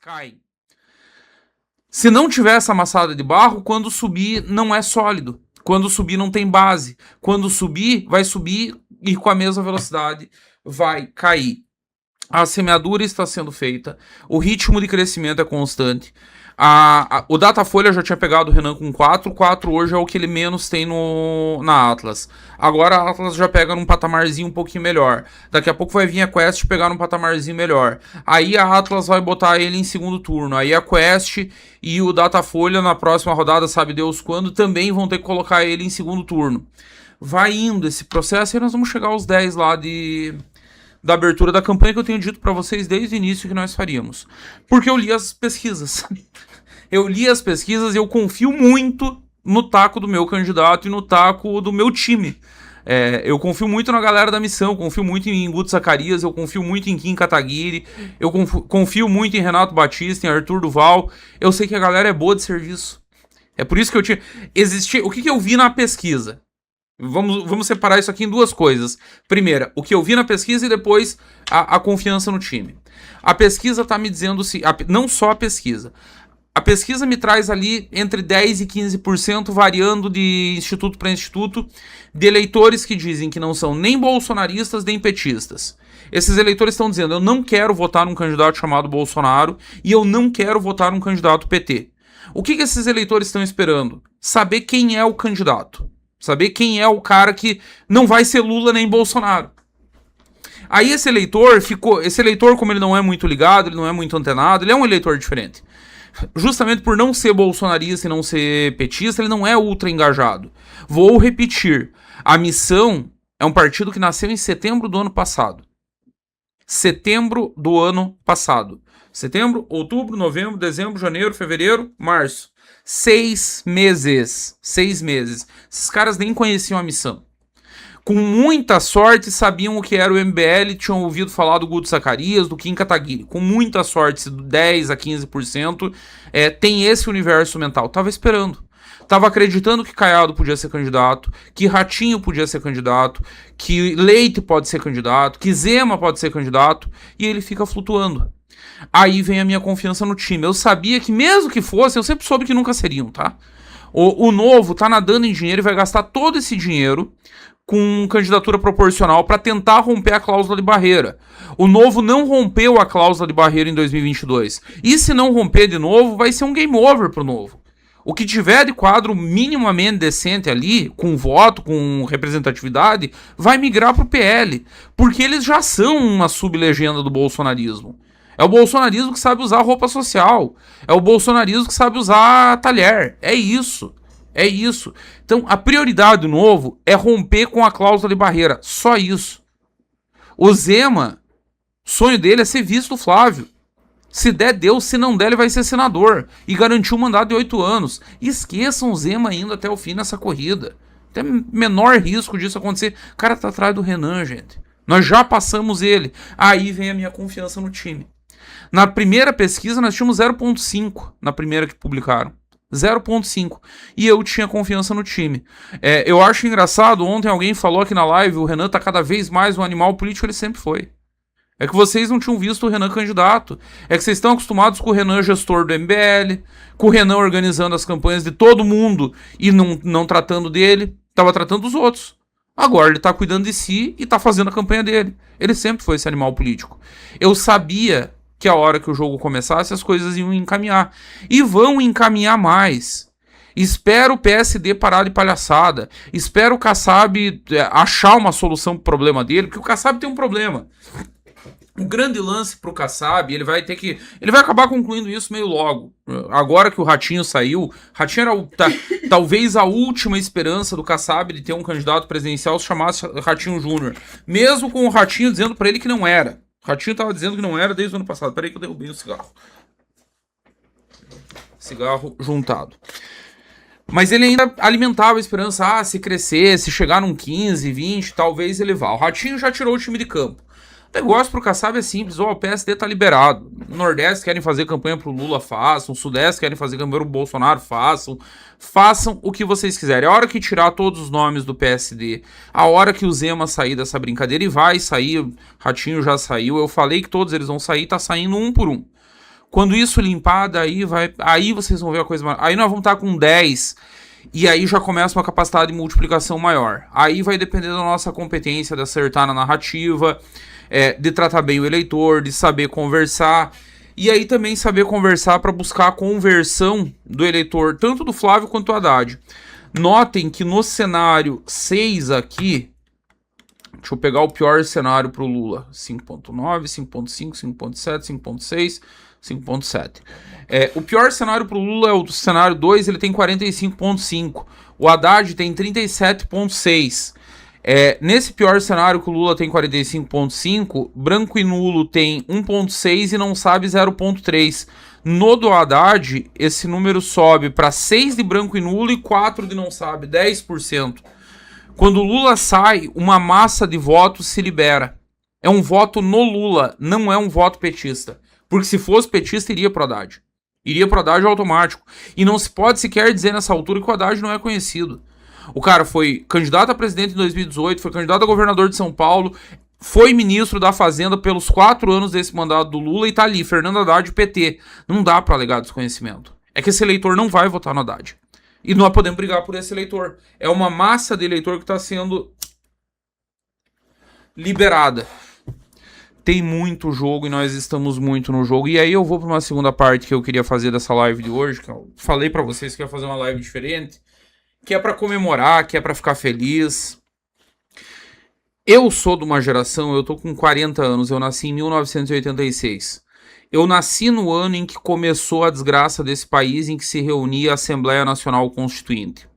caem. Se não tiver essa amassada de barro, quando subir não é sólido. Quando subir não tem base. Quando subir, vai subir e com a mesma velocidade vai cair. A semeadura está sendo feita, o ritmo de crescimento é constante. O Datafolha já tinha pegado o Renan com 4 hoje é o que ele menos tem na Atlas. Agora a Atlas já pega num patamarzinho um pouquinho melhor. Daqui a pouco vai vir a Quest pegar num patamarzinho melhor. Aí a Atlas vai botar ele em segundo turno. Aí a Quest e o Datafolha na próxima rodada, sabe Deus quando, também vão ter que colocar ele em segundo turno. Vai indo esse processo e nós vamos chegar aos 10 lá da abertura da campanha que eu tenho dito para vocês desde o início que nós faríamos. Porque eu li as pesquisas. Eu li as pesquisas e eu confio muito no taco do meu candidato e no taco do meu time. Eu confio muito na galera da missão, confio muito em Guto Zacarias, eu confio muito em Kim Kataguiri, eu confio muito em Renato Batista, em Arthur Duval. Eu sei que a galera é boa de serviço. É por isso que eu tinha... O que eu vi na pesquisa? Vamos separar isso aqui em duas coisas. Primeira, o que eu vi na pesquisa e depois a confiança no time. A pesquisa está me dizendo... Não só a pesquisa. A pesquisa me traz ali entre 10% e 15%, variando de instituto para instituto, de eleitores que dizem que não são nem bolsonaristas nem petistas. Esses eleitores estão dizendo, eu não quero votar num candidato chamado Bolsonaro e eu não quero votar num candidato PT. O que esses eleitores estão esperando? Saber quem é o candidato. Saber quem é o cara que não vai ser Lula nem Bolsonaro. Aí esse eleitor, como ele não é muito ligado, ele não é muito antenado, ele é um eleitor diferente. Justamente por não ser bolsonarista e não ser petista, ele não é ultra engajado. Vou repetir, a Missão é um partido que nasceu em setembro do ano passado. Setembro, outubro, novembro, dezembro, janeiro, fevereiro, março. 6 meses. Esses caras nem conheciam a Missão. Com muita sorte, sabiam o que era o MBL, tinham ouvido falar do Guto Zacarias, do Kim Kataguiri. Com muita sorte, 10 a 15%, tem esse universo mental. Tava esperando. Tava acreditando que Caiado podia ser candidato, que Ratinho podia ser candidato, que Leite pode ser candidato, que Zema pode ser candidato, e ele fica flutuando. Aí vem a minha confiança no time. Eu sabia que mesmo que fosse, eu sempre soube que nunca seriam, tá? O Novo tá nadando em dinheiro e vai gastar todo esse dinheiro com candidatura proporcional para tentar romper a cláusula de barreira. O Novo não rompeu a cláusula de barreira em 2022. E se não romper de novo, vai ser um game over pro Novo. O que tiver de quadro minimamente decente ali, com voto, com representatividade, vai migrar pro PL. Porque eles já são uma sublegenda do bolsonarismo. É o bolsonarismo que sabe usar roupa social. É o bolsonarismo que sabe usar talher. É isso. Então, a prioridade do Novo é romper com a cláusula de barreira. Só isso. O Zema, o sonho dele é ser vice do Flávio. Se der, Deus. Se não der, ele vai ser senador. E garantir um mandato de 8 anos. Esqueçam o Zema indo até o fim nessa corrida. Tem menor risco disso acontecer. O cara tá atrás do Renan, gente. Nós já passamos ele. Aí vem a minha confiança no time. Na primeira pesquisa, nós tínhamos 0,5 na primeira que publicaram. 0,5. E eu tinha confiança no time. Eu acho engraçado, ontem alguém falou aqui na live, o Renan tá cada vez mais um animal político, ele sempre foi. É que vocês não tinham visto o Renan candidato. É que vocês estão acostumados com o Renan gestor do MBL, com o Renan organizando as campanhas de todo mundo e não tratando dele, tava tratando dos outros. Agora ele tá cuidando de si e tá fazendo a campanha dele. Ele sempre foi esse animal político. Eu sabia que a hora que o jogo começasse as coisas iam encaminhar. E vão encaminhar mais. Espero o PSD parar de palhaçada. Espero o Kassab achar uma solução pro problema dele, porque o Kassab tem um problema. O grande lance pro Kassab, ele vai acabar concluindo isso meio logo. Agora que o Ratinho saiu, Ratinho era talvez a última esperança do Kassab de ter um candidato presidencial se chamasse Ratinho Júnior. Mesmo com o Ratinho dizendo pra ele que não era. O Ratinho tava dizendo que não era desde o ano passado. Peraí que eu derrubei o cigarro. Cigarro juntado. Mas ele ainda alimentava a esperança. Se crescer, se chegar num 15, 20, talvez ele vá. O Ratinho já tirou o time de campo. O negócio pro Kassab é simples. O PSD tá liberado. No Nordeste querem fazer campanha pro Lula, façam. No Sudeste querem fazer campanha pro Bolsonaro, façam. Façam o que vocês quiserem. A hora que tirar todos os nomes do PSD, a hora que o Zema sair dessa brincadeira, e vai sair, Ratinho já saiu, eu falei que todos eles vão sair, tá saindo um por um. Quando isso limpar, aí vocês vão ver a coisa. Aí nós vamos estar com 10 e aí já começa uma capacidade de multiplicação maior. Aí vai depender da nossa competência de acertar na narrativa, de tratar bem o eleitor, de saber conversar. E aí também saber conversar para buscar a conversão do eleitor, tanto do Flávio quanto do Haddad. Notem que no cenário 6 aqui, deixa eu pegar o pior cenário para o Lula, 5.9, 5.5, 5.7, 5.6, 5.7. O pior cenário para o Lula é o cenário 2, ele tem 45.5. O Haddad tem 37.6. Nesse pior cenário que o Lula tem 45.5, branco e nulo tem 1.6 e não sabe 0.3. No do Haddad, esse número sobe para 6 de branco e nulo e 4 de não sabe, 10%. Quando o Lula sai, uma massa de votos se libera. É um voto no Lula, não é um voto petista. Porque se fosse petista, iria pro Haddad. Iria pro Haddad automático. E não se pode sequer dizer nessa altura que o Haddad não é conhecido. O cara foi candidato a presidente em 2018, foi candidato a governador de São Paulo, foi ministro da Fazenda pelos 4 anos desse mandato do Lula e tá ali, Fernando Haddad, PT. Não dá pra alegar desconhecimento. É que esse eleitor não vai votar no Haddad. E nós podemos brigar por esse eleitor. É uma massa de eleitor que está sendo liberada. Tem muito jogo e nós estamos muito no jogo. E aí eu vou para uma segunda parte que eu queria fazer dessa live de hoje, que eu falei para vocês que ia fazer uma live diferente, que é para comemorar, que é para ficar feliz. Eu sou de uma geração, eu tô com 40 anos, eu nasci em 1986. Eu nasci no ano em que começou a desgraça desse país, em que se reunia a Assembleia Nacional Constituinte.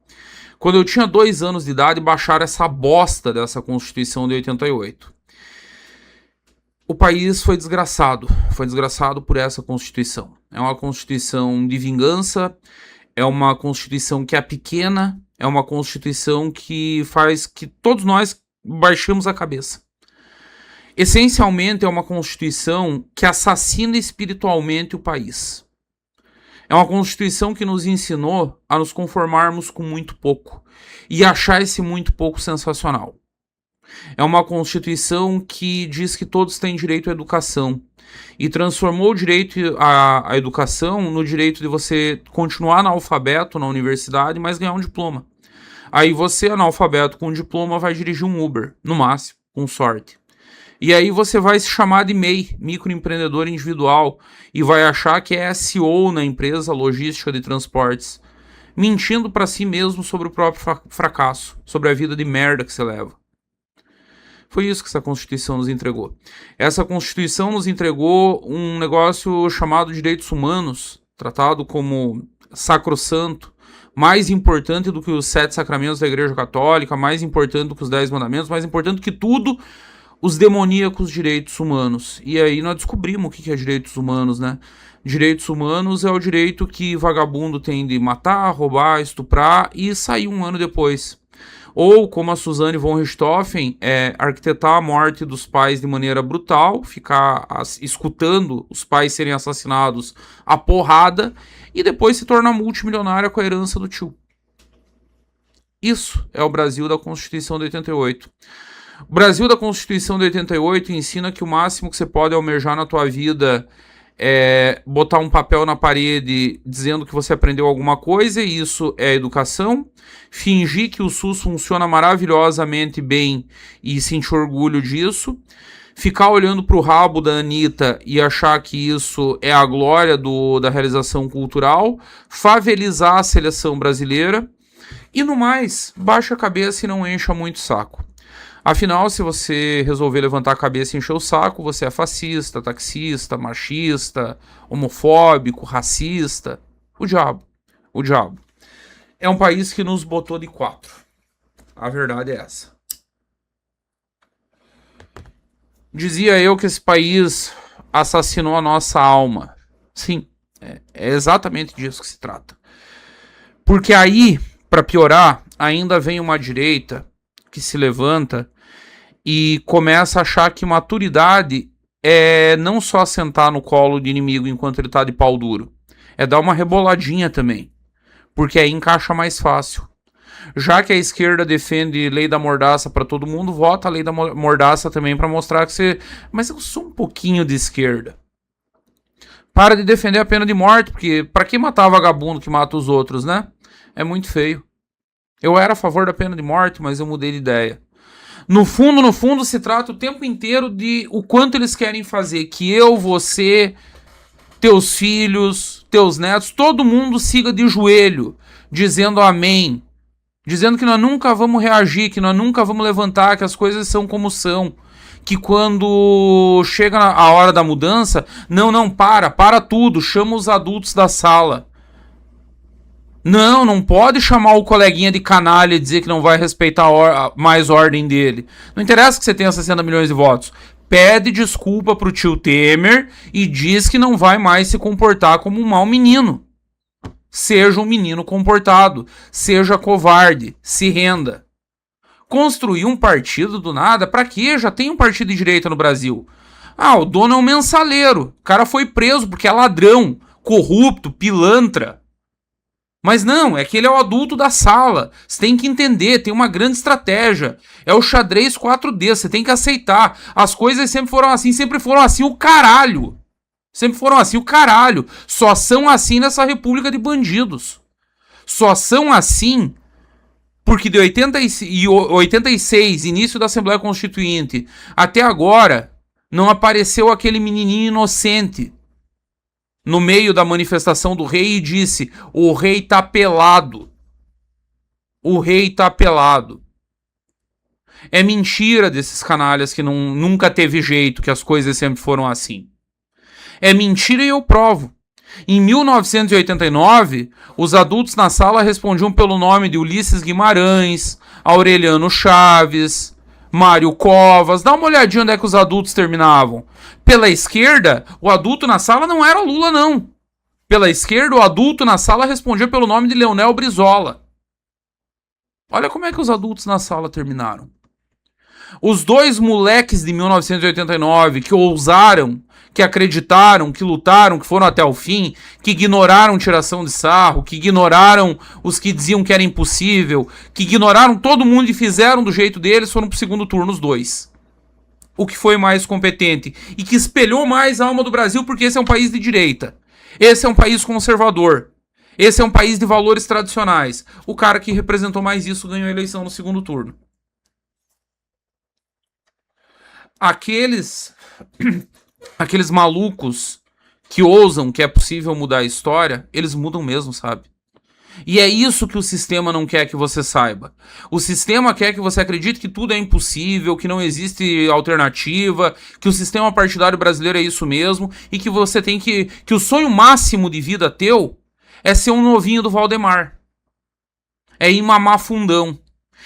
Quando eu tinha 2 anos de idade, baixaram essa bosta dessa Constituição de 88. O país foi desgraçado por essa Constituição. É uma Constituição de vingança, é uma Constituição que é pequena, é uma Constituição que faz que todos nós baixemos a cabeça. Essencialmente é uma Constituição que assassina espiritualmente o país. É uma Constituição que nos ensinou a nos conformarmos com muito pouco e achar esse muito pouco sensacional. É uma Constituição que diz que todos têm direito à educação e transformou o direito à educação no direito de você continuar analfabeto na universidade, mas ganhar um diploma. Aí você, analfabeto com diploma, vai dirigir um Uber, no máximo, com sorte. E aí você vai se chamar de MEI, microempreendedor individual, e vai achar que é CEO na empresa logística de transportes, mentindo para si mesmo sobre o próprio fracasso, sobre a vida de merda que você leva. Foi isso que essa Constituição nos entregou. Essa Constituição nos entregou um negócio chamado direitos humanos, tratado como sacrossanto, mais importante do que os 7 sacramentos da Igreja Católica, mais importante do que os 10 mandamentos, mais importante do que tudo, os demoníacos direitos humanos. E aí nós descobrimos o que é direitos humanos, né? Direitos humanos é o direito que vagabundo tem de matar, roubar, estuprar e sair 1 ano depois. Ou, como a Suzane von Richthofen, arquitetar a morte dos pais de maneira brutal, ficar escutando os pais serem assassinados à porrada e depois se tornar multimilionária com a herança do tio. Isso é o Brasil da Constituição de 88. O Brasil da Constituição de 88 ensina que o máximo que você pode almejar na tua vida é botar um papel na parede dizendo que você aprendeu alguma coisa, e isso é educação. Fingir que o SUS funciona maravilhosamente bem e sentir orgulho disso. Ficar olhando pro rabo da Anitta e achar que isso é a glória da realização cultural. Favelizar a seleção brasileira. E no mais, baixa a cabeça e não encha muito o saco. Afinal, se você resolver levantar a cabeça e encher o saco, você é fascista, taxista, machista, homofóbico, racista. O diabo. O diabo. É um país que nos botou de 4. A verdade é essa. Dizia eu que esse país assassinou a nossa alma. Sim, é exatamente disso que se trata. Porque aí, para piorar, ainda vem uma direita que se levanta e começa a achar que maturidade é não só sentar no colo de inimigo enquanto ele tá de pau duro, é dar uma reboladinha também, porque aí encaixa mais fácil. Já que a esquerda defende lei da mordaça para todo mundo, vota a lei da mordaça também para mostrar que você... Mas eu sou um pouquinho de esquerda. Para de defender a pena de morte, porque pra que matar vagabundo que mata os outros, né? É muito feio. Eu era a favor da pena de morte, mas eu mudei de ideia. No fundo, se trata o tempo inteiro de o quanto eles querem fazer que eu, você, teus filhos, teus netos, todo mundo siga de joelho, dizendo amém, dizendo que nós nunca vamos reagir, que nós nunca vamos levantar, que as coisas são como são, que quando chega a hora da mudança, não, para tudo, chama os adultos da sala. Não pode chamar o coleguinha de canalha e dizer que não vai respeitar mais ordem dele. Não interessa que você tenha 60 milhões de votos. Pede desculpa pro tio Temer e diz que não vai mais se comportar como um mau menino. Seja um menino comportado. Seja covarde. Se renda. Construir um partido do nada? Pra quê? Já tem um partido de direita no Brasil. O dono é um mensaleiro. O cara foi preso porque é ladrão, corrupto, pilantra. Mas não, é que ele é o adulto da sala. Você tem que entender, tem uma grande estratégia. É o xadrez 4D, você tem que aceitar. As coisas sempre foram assim o caralho. Sempre foram assim o caralho. Só são assim nessa república de bandidos. Só são assim porque de 86, início da Assembleia Constituinte, até agora, não apareceu aquele menininho inocente no meio da manifestação do rei e disse: o rei tá pelado. O rei tá pelado. É mentira desses canalhas que nunca teve jeito, que as coisas sempre foram assim. É mentira e eu provo. Em 1989, os adultos na sala respondiam pelo nome de Ulisses Guimarães, Aureliano Chaves, Mário Covas. Dá uma olhadinha onde é que os adultos terminavam. Pela esquerda, o adulto na sala não era Lula, não. Pela esquerda, o adulto na sala respondia pelo nome de Leonel Brizola. Olha como é que os adultos na sala terminaram. Os dois moleques de 1989 que ousaram, que acreditaram, que lutaram, que foram até o fim, que ignoraram tiração de sarro, que ignoraram os que diziam que era impossível, que ignoraram todo mundo e fizeram do jeito deles, foram pro segundo turno os dois. O que foi mais competente e que espelhou mais a alma do Brasil, porque esse é um país de direita. Esse é um país conservador. Esse é um país de valores tradicionais. O cara que representou mais isso ganhou a eleição no segundo turno. Aqueles malucos que ousam que é possível mudar a história, eles mudam mesmo, sabe? E é isso que o sistema não quer que você saiba. O sistema quer que você acredite que tudo é impossível, que não existe alternativa, que o sistema partidário brasileiro é isso mesmo, e que você tem que o sonho máximo de vida teu é ser um novinho do Valdemar. É ir mamar fundão.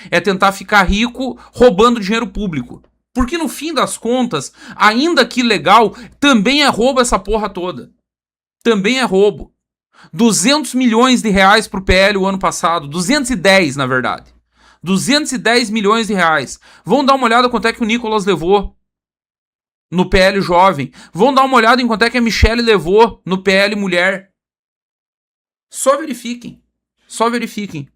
É tentar ficar rico roubando dinheiro público. Porque no fim das contas, ainda que legal, também é roubo essa porra toda. Também é roubo. 200 milhões de reais pro PL o ano passado. 210, na verdade. 210 milhões de reais. Vão dar uma olhada quanto é que o Nicolas levou no PL jovem. Vão dar uma olhada em quanto é que a Michelle levou no PL mulher. Só verifiquem. Só verifiquem.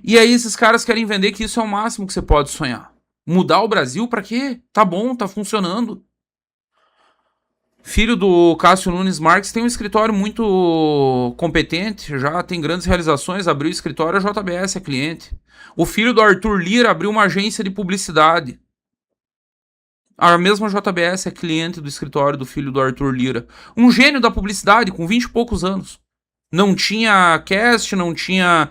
E aí esses caras querem vender que isso é o máximo que você pode sonhar. Mudar o Brasil pra quê? Tá bom, tá funcionando. Filho do Cássio Nunes Marques tem um escritório muito competente, já tem grandes realizações, abriu o escritório, a JBS é cliente. O filho do Arthur Lira abriu uma agência de publicidade. A mesma JBS é cliente do escritório do filho do Arthur Lira. Um gênio da publicidade, com 20 e poucos anos. Não tinha cast, não tinha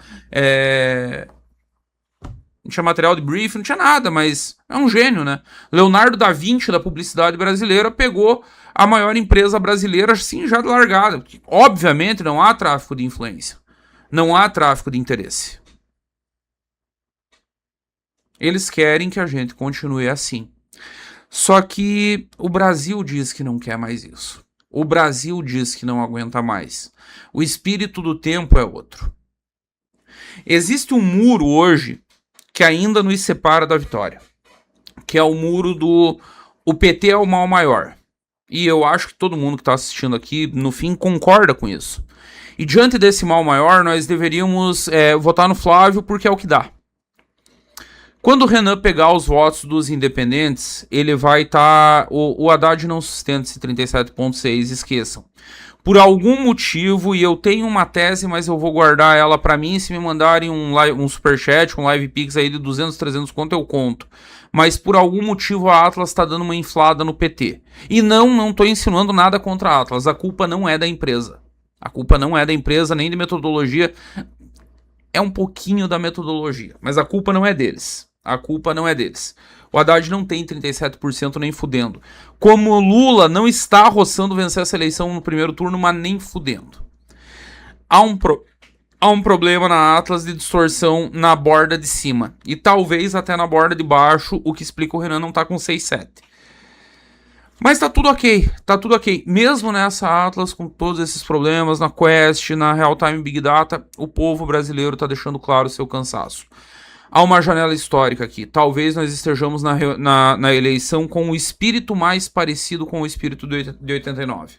material de briefing, não tinha nada, mas é um gênio, né? Leonardo da Vinci, da publicidade brasileira, pegou a maior empresa brasileira, assim, já de largada. Obviamente, não há tráfico de influência. Não há tráfico de interesse. Eles querem que a gente continue assim. Só que o Brasil diz que não quer mais isso. O Brasil diz que não aguenta mais. O espírito do tempo é outro. Existe um muro hoje que ainda nos separa da vitória, que é o muro do o PT é o mal maior. E eu acho que todo mundo que está assistindo aqui, no fim, concorda com isso. E diante desse mal maior, nós deveríamos votar no Flávio porque é o que dá. Quando o Renan pegar os votos dos independentes, ele vai estar... O Haddad não sustenta esse 37,6, esqueçam. Por algum motivo, e eu tenho uma tese, mas eu vou guardar ela pra mim, se me mandarem um superchat, um live pix aí de 200, 300 conto, eu conto. Mas por algum motivo a Atlas tá dando uma inflada no PT. E não tô insinuando nada contra a Atlas, a culpa não é da empresa. A culpa não é da empresa, nem de metodologia. É um pouquinho da metodologia, mas a culpa não é deles. A culpa não é deles. O Haddad não tem 37% nem fudendo. Como o Lula não está roçando vencer essa eleição no primeiro turno, mas nem fudendo. Há um problema na Atlas de distorção na borda de cima. E talvez até na borda de baixo, o que explica o Renan não tá com 6,7. Mas tá tudo ok, tá tudo ok. Mesmo nessa Atlas, com todos esses problemas, na Quest, na Real Time Big Data, o povo brasileiro tá deixando claro o seu cansaço. Há uma janela histórica aqui. Talvez nós estejamos na eleição com o espírito mais parecido com o espírito de 89.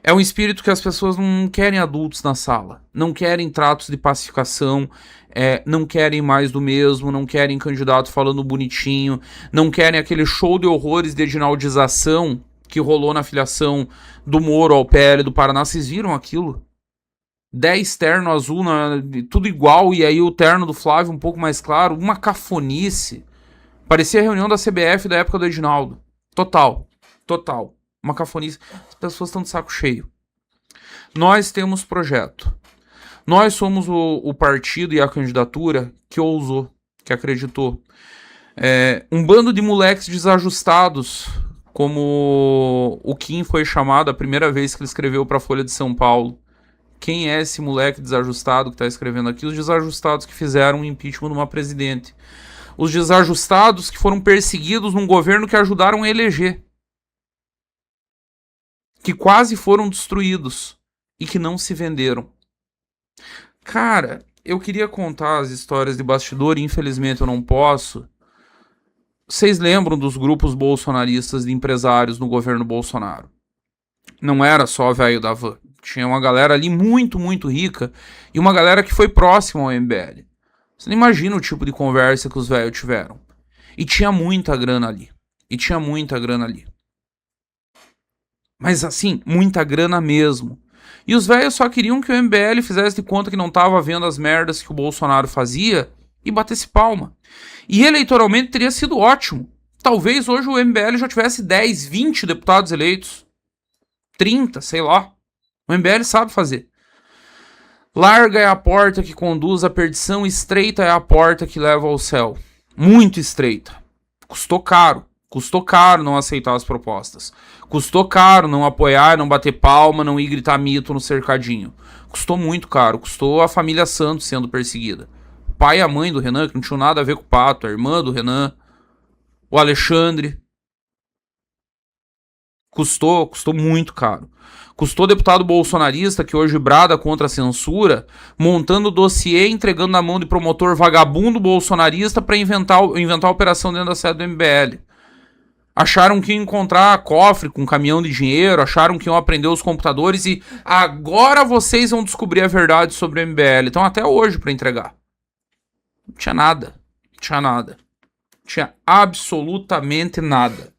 É um espírito que as pessoas não querem adultos na sala, não querem tratos de pacificação, não querem mais do mesmo, não querem candidato falando bonitinho, não querem aquele show de horrores de edinaldização que rolou na filiação do Moro ao PL do Paraná. Vocês viram aquilo? 10 terno azul, tudo igual, e aí o terno do Flávio um pouco mais claro, uma cafonice. Parecia a reunião da CBF da época do Edinaldo. Total. Uma cafonice. As pessoas estão de saco cheio. Nós temos projeto. Nós somos o partido e a candidatura que ousou, que acreditou. Um bando de moleques desajustados, como o Kim foi chamado a primeira vez que ele escreveu para a Folha de São Paulo. Quem é esse moleque desajustado que está escrevendo aqui? Os desajustados que fizeram o impeachment de uma presidente. Os desajustados que foram perseguidos num governo que ajudaram a eleger. Que quase foram destruídos. E que não se venderam. Cara, eu queria contar as histórias de bastidor e infelizmente eu não posso. Vocês lembram dos grupos bolsonaristas de empresários no governo Bolsonaro? Não era só velho da van. Tinha uma galera ali muito, muito rica e uma galera que foi próxima ao MBL. Você não imagina o tipo de conversa que os velhos tiveram. E tinha muita grana ali. Mas assim, muita grana mesmo. E os velhos só queriam que o MBL fizesse de conta que não tava vendo as merdas que o Bolsonaro fazia e batesse palma. E eleitoralmente teria sido ótimo. Talvez hoje o MBL já tivesse 10, 20 deputados eleitos. 30, sei lá. O MBL sabe fazer. Larga é a porta que conduz à perdição, estreita é a porta que leva ao céu. Muito estreita. Custou caro não aceitar as propostas. Custou caro não apoiar, não bater palma, não ir gritar mito no cercadinho. Custou muito caro. Custou a família Santos sendo perseguida. O pai e a mãe do Renan, que não tinham nada a ver com o Pato, a irmã do Renan, o Alexandre. Custou muito caro. Custou deputado bolsonarista, que hoje brada contra a censura, montando dossiê, entregando na mão de promotor vagabundo bolsonarista para inventar a operação dentro da sede do MBL. Acharam que iam encontrar cofre com caminhão de dinheiro, acharam que iam aprender os computadores e agora vocês vão descobrir a verdade sobre o MBL. Então até hoje para entregar. Não tinha nada. Tinha absolutamente nada.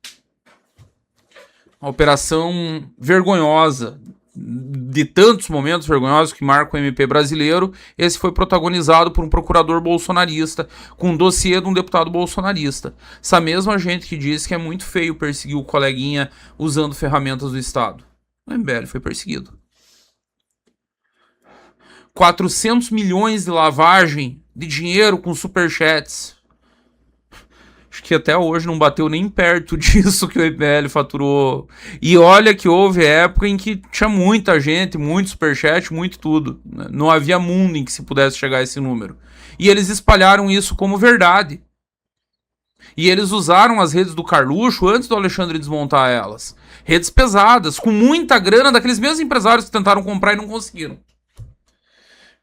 Uma operação vergonhosa, de tantos momentos vergonhosos que marcam o MP brasileiro. Esse foi protagonizado por um procurador bolsonarista, com um dossiê de um deputado bolsonarista. Essa mesma gente que diz que é muito feio perseguir o coleguinha usando ferramentas do Estado. O MBL foi perseguido. 400 milhões de lavagem de dinheiro com superchats. Acho que até hoje não bateu nem perto disso que o MBL faturou. E olha que houve época em que tinha muita gente, muito superchat, muito tudo. Não havia mundo em que se pudesse chegar a esse número. E eles espalharam isso como verdade. E eles usaram as redes do Carluxo antes do Alexandre desmontar elas. Redes pesadas, com muita grana daqueles mesmos empresários que tentaram comprar e não conseguiram.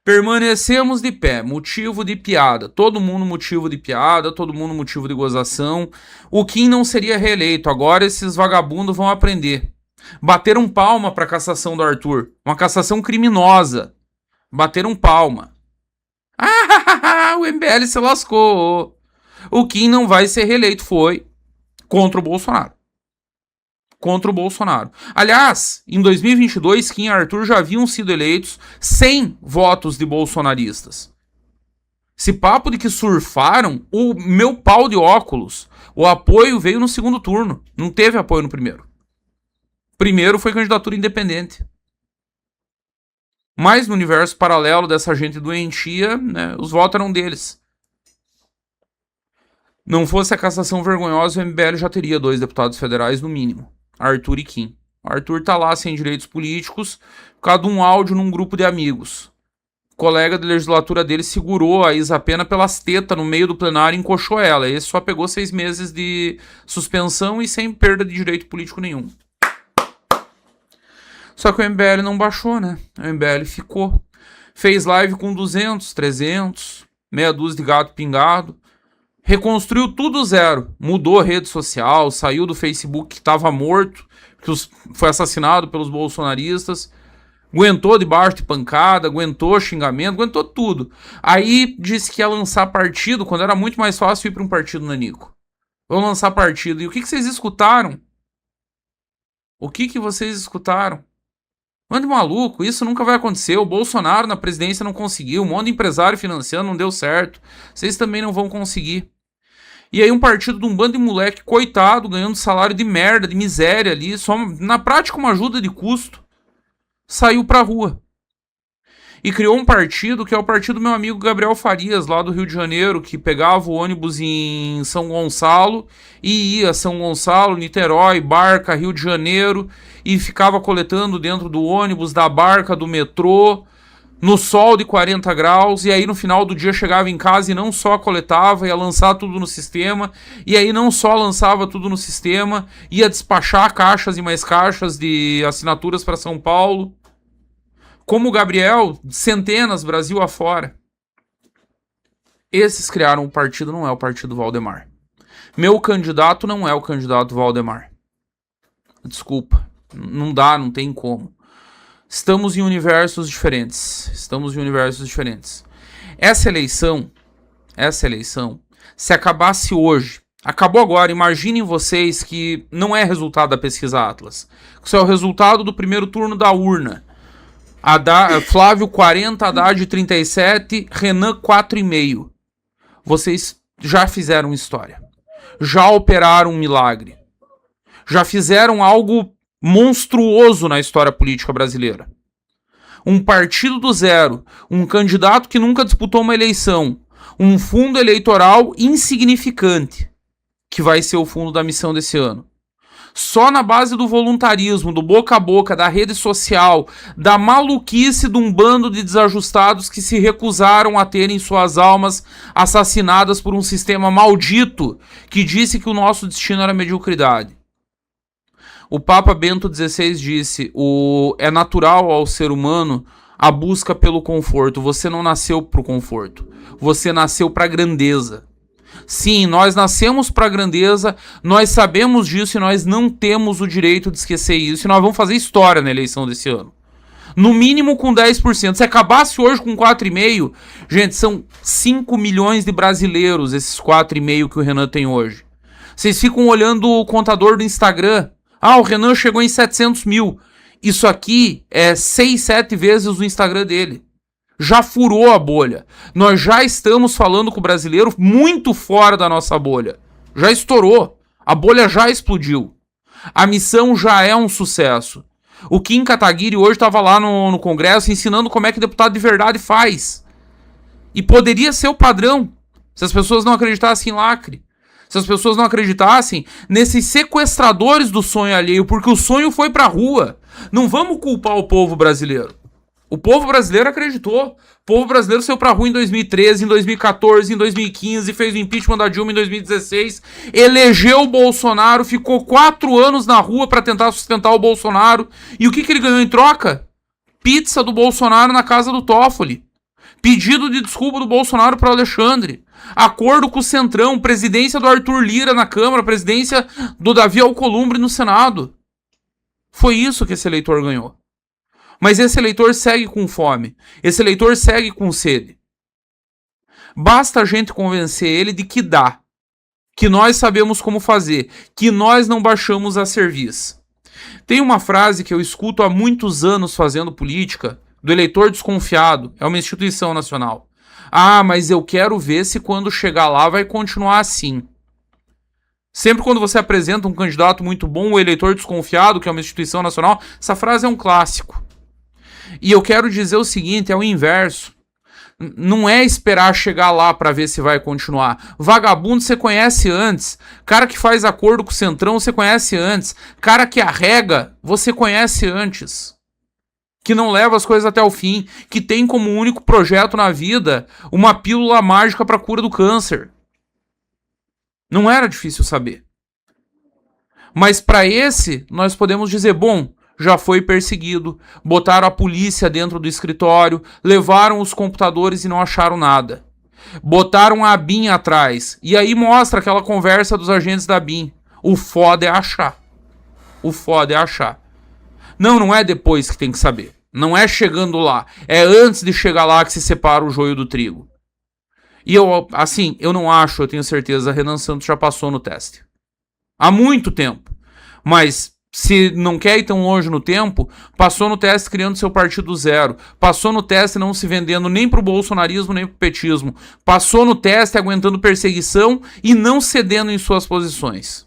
Permanecemos de pé, motivo de piada, todo mundo motivo de piada, todo mundo motivo de gozação. O Kim não seria reeleito, agora esses vagabundos vão aprender. Bateram palma para a cassação do Arthur, uma cassação criminosa. Bateram palma. O MBL se lascou. O Kim não vai ser reeleito, foi contra o Bolsonaro. contra o Bolsonaro. Aliás, em 2022, Kim e Arthur já haviam sido eleitos sem votos de bolsonaristas. Esse papo de que surfaram, o meu pau de óculos, o apoio veio no segundo turno, não teve apoio no primeiro. Primeiro foi candidatura independente. Mas no universo paralelo dessa gente doentia, né, os votos eram deles. Não fosse a cassação vergonhosa, o MBL já teria 2 deputados federais no mínimo, Arthur e Kim. O Arthur tá lá sem direitos políticos, por causa de um áudio num grupo de amigos. O colega de legislatura dele segurou a Isa Pena pelas tetas no meio do plenário e encoxou ela. Esse só pegou 6 meses de suspensão e sem perda de direito político nenhum. Só que o MBL não baixou, né? O MBL ficou. Fez live com 200, 300, meia dúzia de gato pingado. Reconstruiu tudo zero. Mudou a rede social, saiu do Facebook que estava morto, que foi assassinado pelos bolsonaristas. Aguentou debaixo de pancada, aguentou xingamento, aguentou tudo. Aí disse que ia lançar partido, quando era muito mais fácil ir para um partido nanico. Vamos lançar partido. E o que vocês escutaram? O que vocês escutaram? Mano de maluco, isso nunca vai acontecer. O Bolsonaro na presidência não conseguiu. Um monte de empresário financiando não deu certo. Vocês também não vão conseguir. E aí um partido de um bando de moleque coitado, ganhando salário de merda, de miséria ali, só na prática uma ajuda de custo, saiu pra rua. E criou um partido que é o partido do meu amigo Gabriel Farias, lá do Rio de Janeiro, que pegava o ônibus em São Gonçalo e ia a São Gonçalo, Niterói, Barca, Rio de Janeiro, e ficava coletando dentro do ônibus, da barca, do metrô, no sol de 40 graus, e aí no final do dia chegava em casa e não só coletava, ia lançar tudo no sistema, e aí não só lançava tudo no sistema, ia despachar caixas e mais caixas de assinaturas para São Paulo. Como o Gabriel, centenas, Brasil afora. Esses criaram o partido, não é o partido Valdemar. Meu candidato não é o candidato Valdemar. Desculpa, não dá, não tem como. Estamos em universos diferentes. Essa eleição, se acabasse hoje, acabou agora, imaginem vocês que não é resultado da pesquisa Atlas. Isso é o resultado do primeiro turno da urna. Flávio 40, Haddad 37, Renan 4,5. Vocês já fizeram história. Já operaram um milagre. Já fizeram algo monstruoso na história política brasileira. Um partido do zero, um candidato que nunca disputou uma eleição, um fundo eleitoral insignificante, que vai ser o fundo da missão desse ano. Só na base do voluntarismo, do boca a boca, da rede social, da maluquice de um bando de desajustados que se recusaram a terem suas almas assassinadas por um sistema maldito que disse que o nosso destino era mediocridade. O Papa Bento XVI disse: é natural ao ser humano a busca pelo conforto. Você não nasceu para o conforto, você nasceu para a grandeza. Sim, nós nascemos para a grandeza, nós sabemos disso e nós não temos o direito de esquecer isso. E nós vamos fazer história na eleição desse ano. No mínimo com 10%. Se acabasse hoje com 4,5%, gente, são 5 milhões de brasileiros esses 4,5% que o Renan tem hoje. Vocês ficam olhando o contador do Instagram. O Renan chegou em 700 mil. Isso aqui é 6, 7 vezes o Instagram dele. Já furou a bolha. Nós já estamos falando com o brasileiro muito fora da nossa bolha. Já estourou. A bolha já explodiu. A missão já é um sucesso. O Kim Kataguiri hoje estava lá no Congresso ensinando como é que deputado de verdade faz. E poderia ser o padrão se as pessoas não acreditassem em lacre. Se as pessoas não acreditassem nesses sequestradores do sonho alheio, porque o sonho foi pra rua. Não vamos culpar o povo brasileiro. O povo brasileiro acreditou. O povo brasileiro saiu pra rua em 2013, em 2014, em 2015, fez o impeachment da Dilma em 2016, elegeu o Bolsonaro, ficou 4 anos na rua pra tentar sustentar o Bolsonaro. E o que ele ganhou em troca? Pizza do Bolsonaro na casa do Toffoli. Pedido de desculpa do Bolsonaro para o Alexandre. Acordo com o Centrão, presidência do Arthur Lira na Câmara, presidência do Davi Alcolumbre no Senado. Foi isso que esse eleitor ganhou. Mas esse eleitor segue com fome. Esse eleitor segue com sede. Basta a gente convencer ele de que dá. Que nós sabemos como fazer. Que nós não baixamos a serviço. Tem uma frase que eu escuto há muitos anos fazendo política, do eleitor desconfiado, é uma instituição nacional. Ah, mas eu quero ver se quando chegar lá vai continuar assim. Sempre quando você apresenta um candidato muito bom, o eleitor desconfiado, que é uma instituição nacional, essa frase é um clássico. E eu quero dizer o seguinte, é o inverso. Não é esperar chegar lá para ver se vai continuar. Vagabundo você conhece antes. Cara que faz acordo com o Centrão você conhece antes. Cara que arrega você conhece antes. Que não leva as coisas até o fim. Que tem como único projeto na vida uma pílula mágica para cura do câncer. Não era difícil saber. Mas para esse, nós podemos dizer, bom, já foi perseguido, botaram a polícia dentro do escritório, levaram os computadores e não acharam nada. Botaram a BIM atrás, e aí mostra aquela conversa dos agentes da BIM. O foda é achar. O foda é achar. Não é depois que tem que saber. Não é chegando lá. É antes de chegar lá que se separa o joio do trigo. E eu não acho, eu tenho certeza, Renan Santos já passou no teste. Há muito tempo. Mas, se não quer ir tão longe no tempo, passou no teste criando seu partido zero. Passou no teste não se vendendo nem pro bolsonarismo, nem pro petismo. Passou no teste aguentando perseguição e não cedendo em suas posições.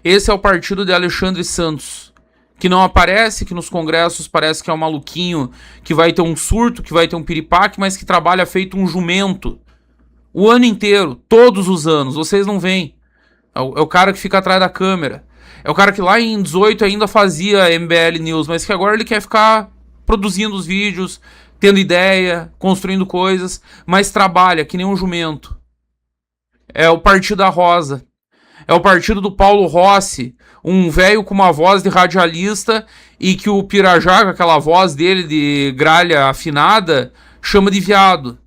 Esse é o partido de Alexandre Santos, que não aparece, que nos congressos parece que é um maluquinho, que vai ter um surto, que vai ter um piripaque, mas que trabalha feito um jumento. O ano inteiro, todos os anos, vocês não veem. É o cara que fica atrás da câmera. É o cara que lá em 18 ainda fazia MBL News, mas que agora ele quer ficar produzindo os vídeos, tendo ideia, construindo coisas, mas trabalha que nem um jumento. É o partido da Rosa. É o partido do Paulo Rossi, um velho com uma voz de radialista e que o Pirajá, com aquela voz dele de gralha afinada, chama de viado.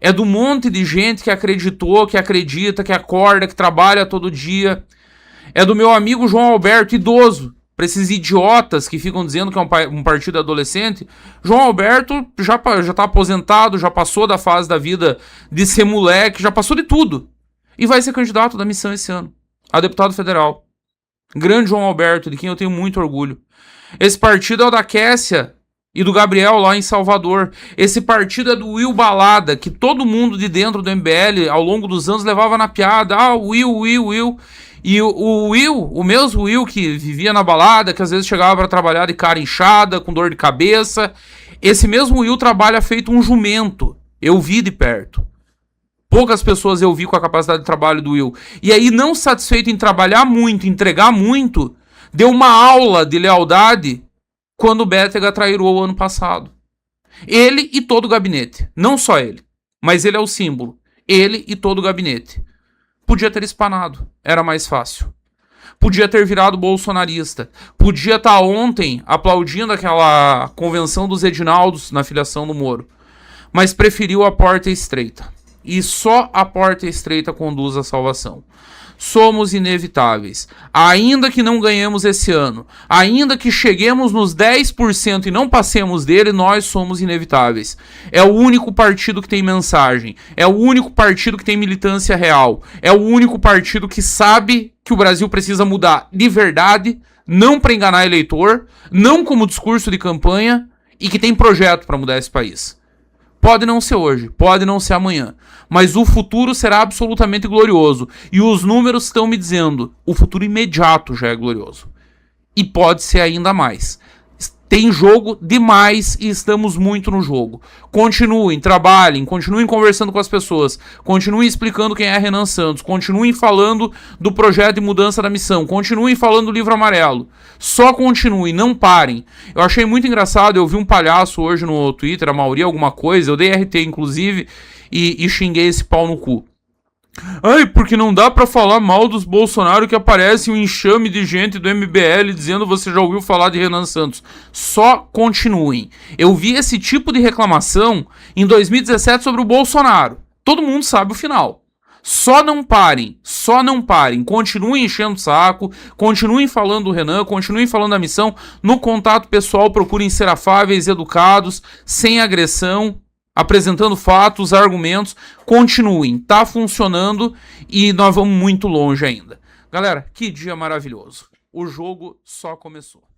É do monte de gente que acreditou, que acredita, que acorda, que trabalha todo dia. É do meu amigo João Alberto, idoso. Para esses idiotas que ficam dizendo que é um partido adolescente. João Alberto já tá aposentado, já passou da fase da vida de ser moleque, já passou de tudo. E vai ser candidato da missão esse ano, a deputado federal. Grande João Alberto, de quem eu tenho muito orgulho. Esse partido é o da Kessia e do Gabriel lá em Salvador. Esse partido é do Will Balada, que todo mundo de dentro do MBL, ao longo dos anos, levava na piada. Ah, Will. E o Will, o mesmo Will que vivia na balada, que às vezes chegava para trabalhar de cara inchada, com dor de cabeça. Esse mesmo Will trabalha feito um jumento. Eu vi de perto. Poucas pessoas eu vi com a capacidade de trabalho do Will. E aí, não satisfeito em trabalhar muito, entregar muito, deu uma aula de lealdade quando o Bétega trairou o ano passado. Ele e todo o gabinete. Não só ele, mas ele é o símbolo. Ele e todo o gabinete. Podia ter espanado. Era mais fácil. Podia ter virado bolsonarista. Podia estar ontem aplaudindo aquela convenção dos Edinaldos na filiação do Moro. Mas preferiu a porta estreita. E só a porta estreita conduz à salvação. Somos inevitáveis. Ainda que não ganhemos esse ano, ainda que cheguemos nos 10% e não passemos dele, nós somos inevitáveis. É o único partido que tem mensagem. É o único partido que tem militância real. É o único partido que sabe que o Brasil precisa mudar de verdade, não para enganar eleitor, não como discurso de campanha, e que tem projeto para mudar esse país. Pode não ser hoje, pode não ser amanhã, mas o futuro será absolutamente glorioso. E os números estão me dizendo, o futuro imediato já é glorioso. E pode ser ainda mais. Tem jogo demais e estamos muito no jogo. Continuem, trabalhem, continuem conversando com as pessoas, continuem explicando quem é Renan Santos, continuem falando do projeto de mudança da missão, continuem falando do livro amarelo. Só continuem, não parem. Eu achei muito engraçado, eu vi um palhaço hoje no Twitter, a Mauri alguma coisa, eu dei RT inclusive, e xinguei esse pau no cu. Ai, porque não dá pra falar mal dos Bolsonaro que aparece um enxame de gente do MBL dizendo você já ouviu falar de Renan Santos. Só continuem. Eu vi esse tipo de reclamação em 2017 sobre o Bolsonaro. Todo mundo sabe o final. Só não parem, continuem enchendo o saco, continuem falando do Renan, continuem falando da missão. No contato pessoal, procurem ser afáveis, educados, sem agressão, apresentando fatos, argumentos. Continuem, tá funcionando e nós vamos muito longe ainda. Galera, que dia maravilhoso. O jogo só começou.